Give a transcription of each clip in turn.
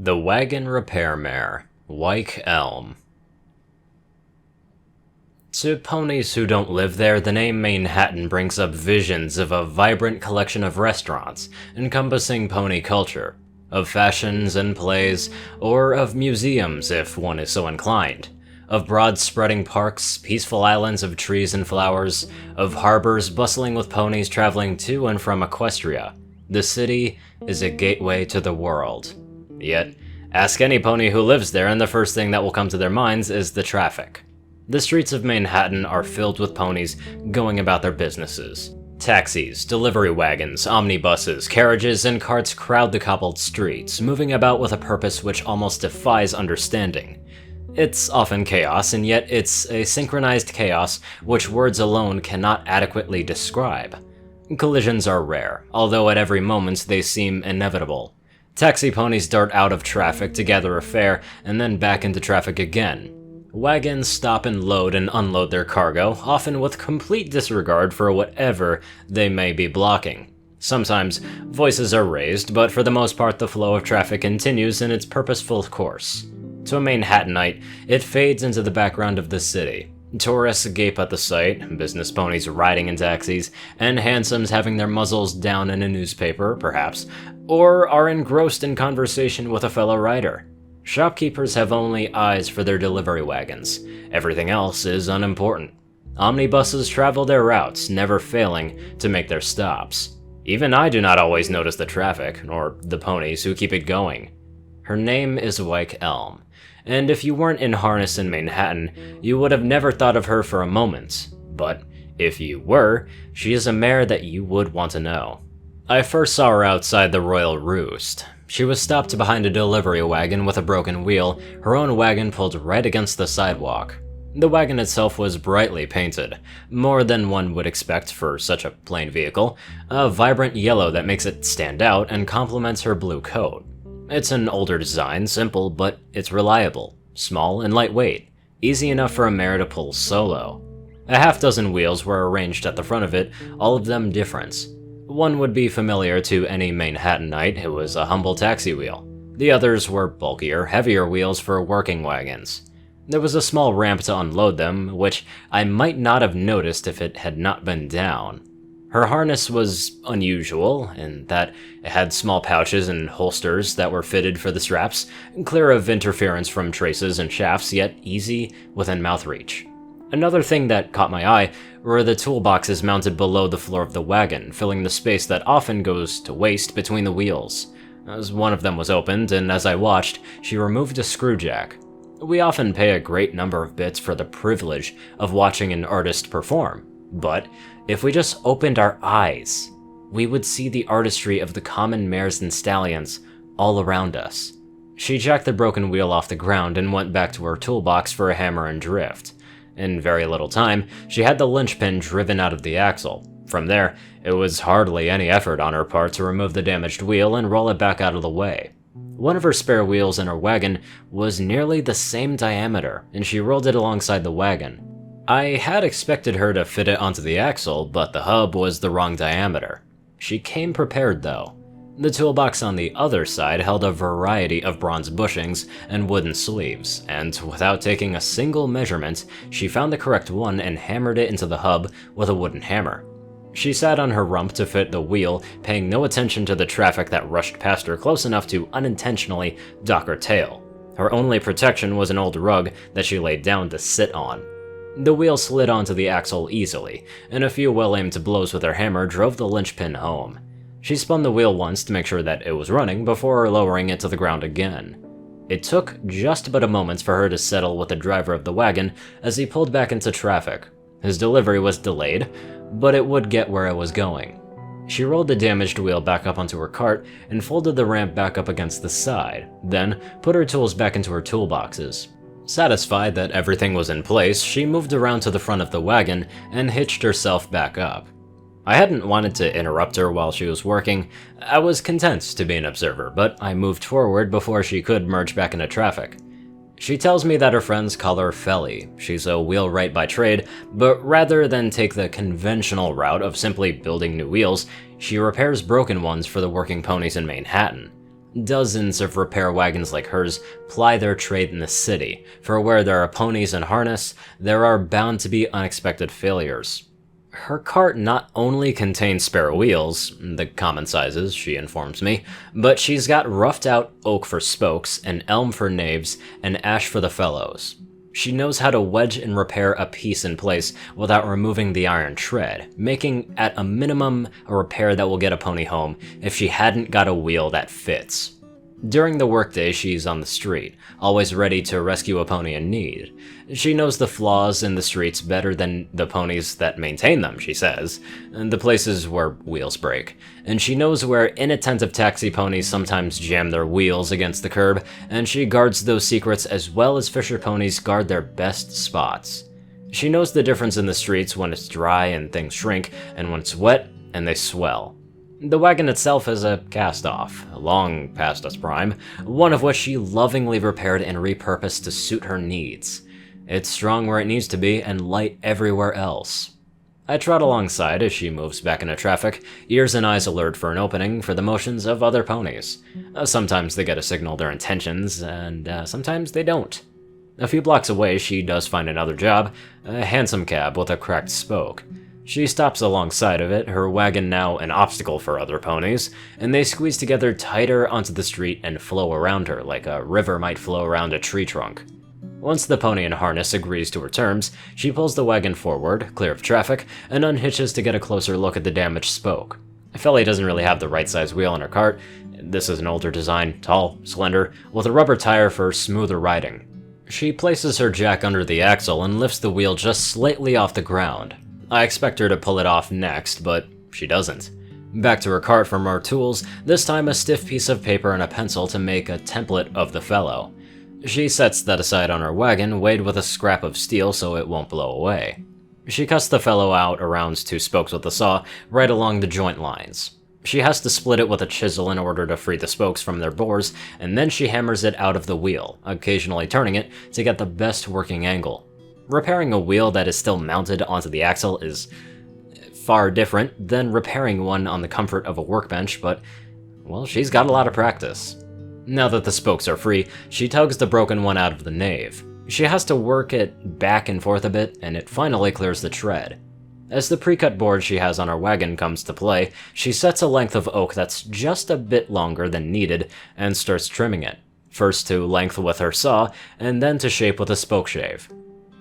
The Wagon Repair Mare, Wych Elm. To ponies who don't live there, the name Manhattan brings up visions of a vibrant collection of restaurants encompassing pony culture, of fashions and plays, or of museums if one is so inclined, of broad spreading parks, peaceful islands of trees and flowers, of harbors bustling with ponies traveling to and from Equestria. The city is a gateway to the world. Yet, ask any pony who lives there and the first thing that will come to their minds is the traffic. The streets of Manhattan are filled with ponies going about their businesses. Taxis, delivery wagons, omnibuses, carriages, and carts crowd the cobbled streets, moving about with a purpose which almost defies understanding. It's often chaos, and yet it's a synchronized chaos which words alone cannot adequately describe. Collisions are rare, although at every moment they seem inevitable. Taxi ponies dart out of traffic to gather a fare, and then back into traffic again. Wagons stop and load and unload their cargo, often with complete disregard for whatever they may be blocking. Sometimes, voices are raised, but for the most part the flow of traffic continues in its purposeful course. To a Manhattanite, it fades into the background of the city. Tourists gape at the sight, business ponies riding in taxis, and hansoms having their muzzles down in a newspaper, perhaps, or are engrossed in conversation with a fellow rider. Shopkeepers have only eyes for their delivery wagons. Everything else is unimportant. Omnibuses travel their routes, never failing to make their stops. Even I do not always notice the traffic, or the ponies who keep it going. Her name is Wych Elm, and if you weren't in harness in Manhattan, you would have never thought of her for a moment. But if you were, she is a mare that you would want to know. I first saw her outside the Royal Roost. She was stopped behind a delivery wagon with a broken wheel, her own wagon pulled right against the sidewalk. The wagon itself was brightly painted, more than one would expect for such a plain vehicle, a vibrant yellow that makes it stand out and complements her blue coat. It's an older design, simple, but it's reliable, small and lightweight, easy enough for a mare to pull solo. A half dozen wheels were arranged at the front of it, all of them different. One would be familiar to any Manhattanite who was a humble taxi wheel. The others were bulkier, heavier wheels for working wagons. There was a small ramp to unload them, which I might not have noticed if it had not been down. Her harness was unusual in that it had small pouches and holsters that were fitted for the straps, clear of interference from traces and shafts, yet easy within mouth reach. Another thing that caught my eye were the toolboxes mounted below the floor of the wagon, filling the space that often goes to waste between the wheels. As one of them was opened, and as I watched, she removed a screwjack. We often pay a great number of bits for the privilege of watching an artist perform, but if we just opened our eyes, we would see the artistry of the common mares and stallions all around us. She jacked the broken wheel off the ground and went back to her toolbox for a hammer and drift. In very little time, she had the linchpin driven out of the axle. From there, it was hardly any effort on her part to remove the damaged wheel and roll it back out of the way. One of her spare wheels in her wagon was nearly the same diameter, and she rolled it alongside the wagon. I had expected her to fit it onto the axle, but the hub was the wrong diameter. She came prepared, though. The toolbox on the other side held a variety of bronze bushings and wooden sleeves, and without taking a single measurement, she found the correct one and hammered it into the hub with a wooden hammer. She sat on her rump to fit the wheel, paying no attention to the traffic that rushed past her close enough to unintentionally dock her tail. Her only protection was an old rug that she laid down to sit on. The wheel slid onto the axle easily, and a few well-aimed blows with her hammer drove the linchpin home. She spun the wheel once to make sure that it was running before lowering it to the ground again. It took just but a moment for her to settle with the driver of the wagon as he pulled back into traffic. His delivery was delayed, but it would get where it was going. She rolled the damaged wheel back up onto her cart and folded the ramp back up against the side, then put her tools back into her toolboxes. Satisfied that everything was in place, she moved around to the front of the wagon and hitched herself back up. I hadn't wanted to interrupt her while she was working. I was content to be an observer, but I moved forward before she could merge back into traffic. She tells me that her friends call her Felly. She's a wheelwright by trade, but rather than take the conventional route of simply building new wheels, she repairs broken ones for the working ponies in Manhattan. Dozens of repair wagons like hers ply their trade in the city, for where there are ponies and harness, there are bound to be unexpected failures. Her cart not only contains spare wheels, the common sizes, she informs me, but she's got roughed out oak for spokes, and elm for naves, and ash for the felloes. She knows how to wedge and repair a piece in place without removing the iron tread, making at a minimum a repair that will get a pony home if she hadn't got a wheel that fits. During the workday, she's on the street, always ready to rescue a pony in need. She knows the flaws in the streets better than the ponies that maintain them, she says, and the places where wheels break. And she knows where inattentive taxi ponies sometimes jam their wheels against the curb, and she guards those secrets as well as fisher ponies guard their best spots. She knows the difference in the streets when it's dry and things shrink, and when it's wet and they swell. The wagon itself is a cast-off, long past its prime, one of which she lovingly repaired and repurposed to suit her needs. It's strong where it needs to be and light everywhere else. I trot alongside as she moves back into traffic, ears and eyes alert for an opening for the motions of other ponies. Sometimes they get to signal their intentions, and sometimes they don't. A few blocks away, she does find another job, a hansom cab with a cracked spoke. She stops alongside of it, her wagon now an obstacle for other ponies, and they squeeze together tighter onto the street and flow around her like a river might flow around a tree trunk. Once the pony in harness agrees to her terms, she pulls the wagon forward, clear of traffic, and unhitches to get a closer look at the damaged spoke. Felly doesn't really have the right size wheel in her cart. This is an older design, tall, slender, with a rubber tire for smoother riding. She places her jack under the axle and lifts the wheel just slightly off the ground. I expect her to pull it off next, but she doesn't. Back to her cart for more tools, this time a stiff piece of paper and a pencil to make a template of the fellow. She sets that aside on her wagon, weighed with a scrap of steel so it won't blow away. She cuts the fellow out around 2 spokes with a saw, right along the joint lines. She has to split it with a chisel in order to free the spokes from their bores, and then she hammers it out of the wheel, occasionally turning it to get the best working angle. Repairing a wheel that is still mounted onto the axle is far different than repairing one on the comfort of a workbench, but, well, she's got a lot of practice. Now that the spokes are free, she tugs the broken one out of the nave. She has to work it back and forth a bit, and it finally clears the tread. As the pre-cut board she has on her wagon comes to play, she sets a length of oak that's just a bit longer than needed and starts trimming it, first to length with her saw, and then to shape with a spoke shave.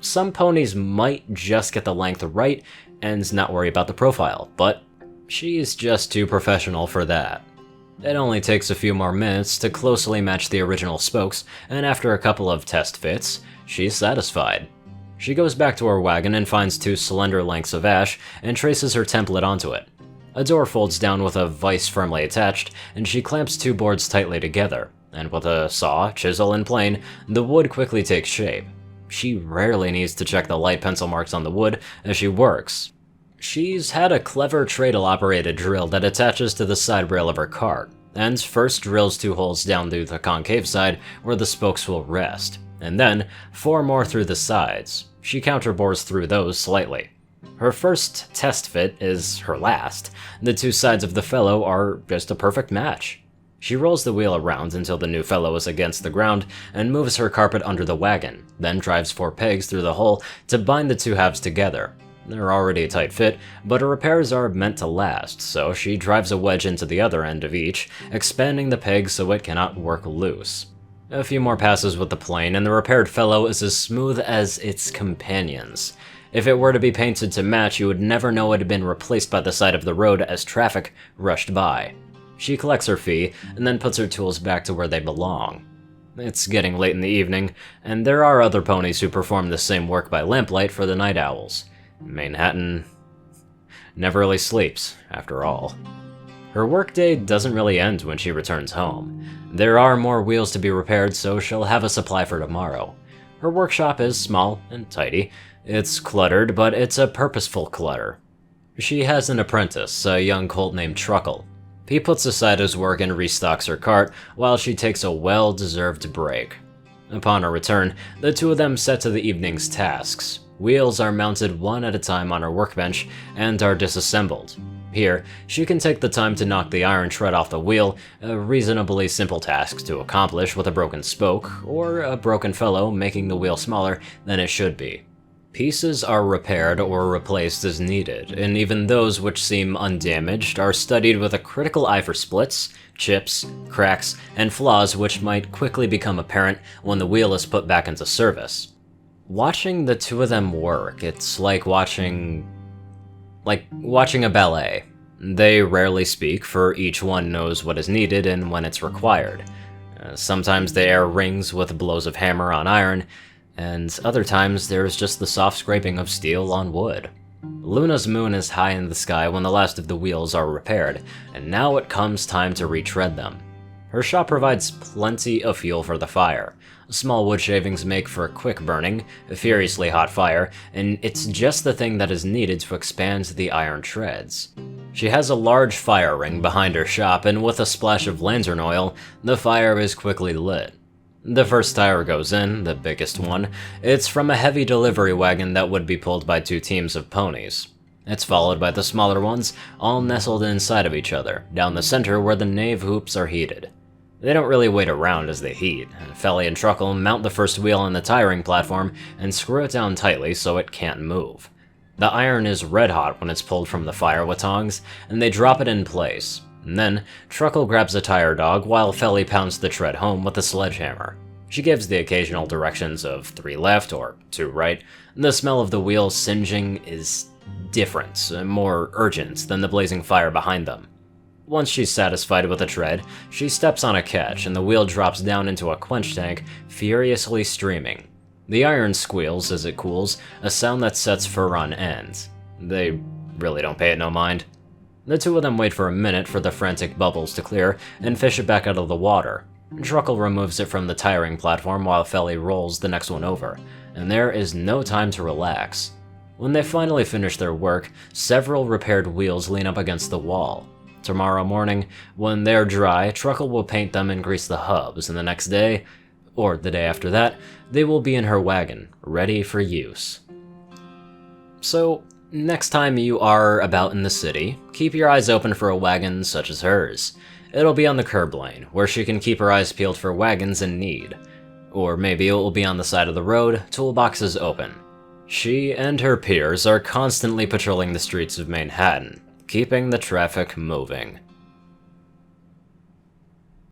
Some ponies might just get the length right and not worry about the profile, but she's just too professional for that. It only takes a few more minutes to closely match the original spokes, and after a couple of test fits, she's satisfied. She goes back to her wagon and finds 2 slender lengths of ash and traces her template onto it. A door folds down with a vise firmly attached, and she clamps 2 boards tightly together, and with a saw, chisel, and plane, the wood quickly takes shape. She rarely needs to check the light pencil marks on the wood as she works. She's had a clever treadle-operated drill that attaches to the side rail of her cart, and first drills 2 holes down through the concave side where the spokes will rest, and then 4 more through the sides. She counterbores through those slightly. Her first test fit is her last. The 2 sides of the fellow are just a perfect match. She rolls the wheel around until the new fellow is against the ground and moves her carpet under the wagon, then drives 4 pegs through the hole to bind the 2 halves together. They're already a tight fit, but her repairs are meant to last, so she drives a wedge into the other end of each, expanding the peg so it cannot work loose. A few more passes with the plane, and the repaired fellow is as smooth as its companions. If it were to be painted to match, you would never know it had been replaced by the side of the road as traffic rushed by. She collects her fee, and then puts her tools back to where they belong. It's getting late in the evening, and there are other ponies who perform the same work by lamplight for the night owls. Manhattan never really sleeps, after all. Her workday doesn't really end when she returns home. There are more wheels to be repaired, so she'll have a supply for tomorrow. Her workshop is small and tidy. It's cluttered, but it's a purposeful clutter. She has an apprentice, a young colt named Truckle. He puts aside his work and restocks her cart, while she takes a well-deserved break. Upon her return, the 2 of them set to the evening's tasks. Wheels are mounted one at a time on her workbench and are disassembled. Here, she can take the time to knock the iron tread off the wheel, a reasonably simple task to accomplish with a broken spoke, or a broken fellow making the wheel smaller than it should be. Pieces are repaired or replaced as needed, and even those which seem undamaged are studied with a critical eye for splits, chips, cracks, and flaws which might quickly become apparent when the wheel is put back into service. Watching the two of them work, it's like watching a ballet. They rarely speak, for each one knows what is needed and when it's required. Sometimes the air rings with blows of hammer on iron, and other times there's just the soft scraping of steel on wood. Luna's moon is high in the sky when the last of the wheels are repaired, and now it comes time to retread them. Her shop provides plenty of fuel for the fire. Small wood shavings make for a quick burning, a furiously hot fire, and it's just the thing that is needed to expand the iron treads. She has a large fire ring behind her shop, and with a splash of lantern oil, the fire is quickly lit. The first tire goes in, the biggest one. It's from a heavy delivery wagon that would be pulled by two teams of ponies. It's followed by the smaller ones, all nestled inside of each other, down the center where the nave hoops are heated. They don't really wait around as they heat. Felly and Truckle mount the first wheel on the tiring platform and screw it down tightly so it can't move. The iron is red hot when it's pulled from the fire with tongs, and they drop it in place. And then, Truckle grabs a tire dog while Felly pounds the tread home with a sledgehammer. She gives the occasional directions of 3 left or 2 right. The smell of the wheels singeing is different, more urgent than the blazing fire behind them. Once she's satisfied with the tread, she steps on a catch and the wheel drops down into a quench tank, furiously streaming. The iron squeals as it cools, a sound that sets fur on end. They really don't pay it no mind. The two of them wait for a minute for the frantic bubbles to clear and fish it back out of the water. Truckle removes it from the tiring platform while Felly rolls the next one over, and there is no time to relax. When they finally finish their work, several repaired wheels lean up against the wall. Tomorrow morning, when they're dry, Truckle will paint them and grease the hubs, and the next day, or the day after that, they will be in her wagon, ready for use. So, next time you are about in the city, keep your eyes open for a wagon such as hers. It'll be on the curb lane, where she can keep her eyes peeled for wagons in need. Or maybe it will be on the side of the road, toolboxes open. She and her peers are constantly patrolling the streets of Manhattan, keeping the traffic moving.